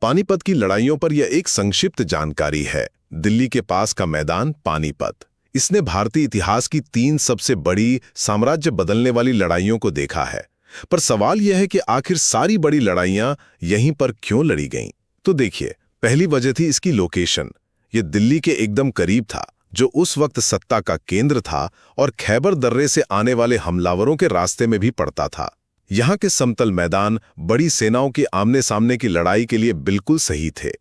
पानीपत की लड़ाइयों पर यह एक संक्षिप्त जानकारी है। दिल्ली के पास का मैदान पानीपत, इसने भारतीय इतिहास की 3 सबसे बड़ी साम्राज्य बदलने वाली लड़ाइयों को देखा है। पर सवाल यह है कि आखिर सारी बड़ी लड़ाइयां यहीं पर क्यों लड़ी गईं? तो देखिए, पहली वजह थी इसकी लोकेशन। ये दिल्ली के एकदम करीब था, जो उस वक्त सत्ता का केंद्र था और खैबर दर्रे से आने वाले हमलावरों के रास्ते में भी पड़ता था। यहाँ के समतल मैदान बड़ी सेनाओं की आमने सामने की लड़ाई के लिए बिल्कुल सही थे।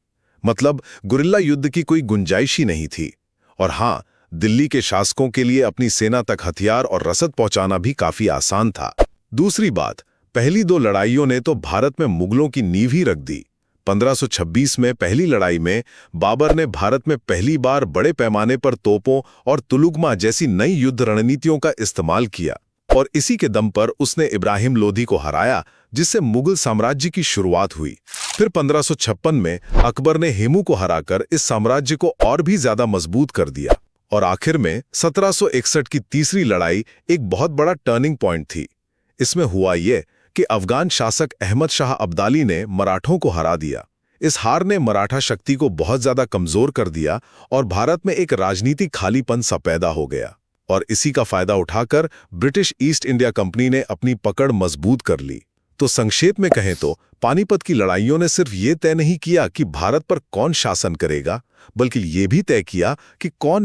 मतलब गुरिल्ला युद्ध की कोई गुंजाइश ही नहीं थी। और हाँ, दिल्ली के शासकों के लिए अपनी सेना तक हथियार और रसद पहुंचाना भी काफी आसान था। दूसरी बात, पहली 2 लड़ाइयों ने तो भारत में मुगलों की नींव ही रख दी। 1526 में पहली लड़ाई में बाबर ने भारत में पहली बार बड़े पैमाने पर तोपों और तुलुगमा जैसी नई युद्ध रणनीतियों का इस्तेमाल किया, और इसी के दम पर उसने इब्राहिम लोधी को हराया, जिससे मुगल साम्राज्य की शुरुआत हुई। फिर 1556 में अकबर ने हेमू को हराकर इस साम्राज्य को और भी ज्यादा मजबूत कर दिया। और आखिर में 1761 की तीसरी लड़ाई एक बहुत बड़ा टर्निंग पॉइंट थी। इसमें हुआ ये कि अफगान शासक अहमद शाह अब्दाली ने मराठों को हरा दिया। इस हार ने मराठा शक्ति को बहुत ज्यादा कमजोर कर दिया और भारत में एक राजनीतिक खालीपन सा पैदा हो गया। और इसी का फायदा उठाकर ब्रिटिश ईस्ट इंडिया कंपनी ने अपनी पकड़ मजबूत कर ली। तो संक्षेप में कहें तो पानीपत की लड़ाइयों ने सिर्फ ये तय नहीं किया कि भारत पर कौन शासन करेगा, बल्कि ये भी तय किया कि कौन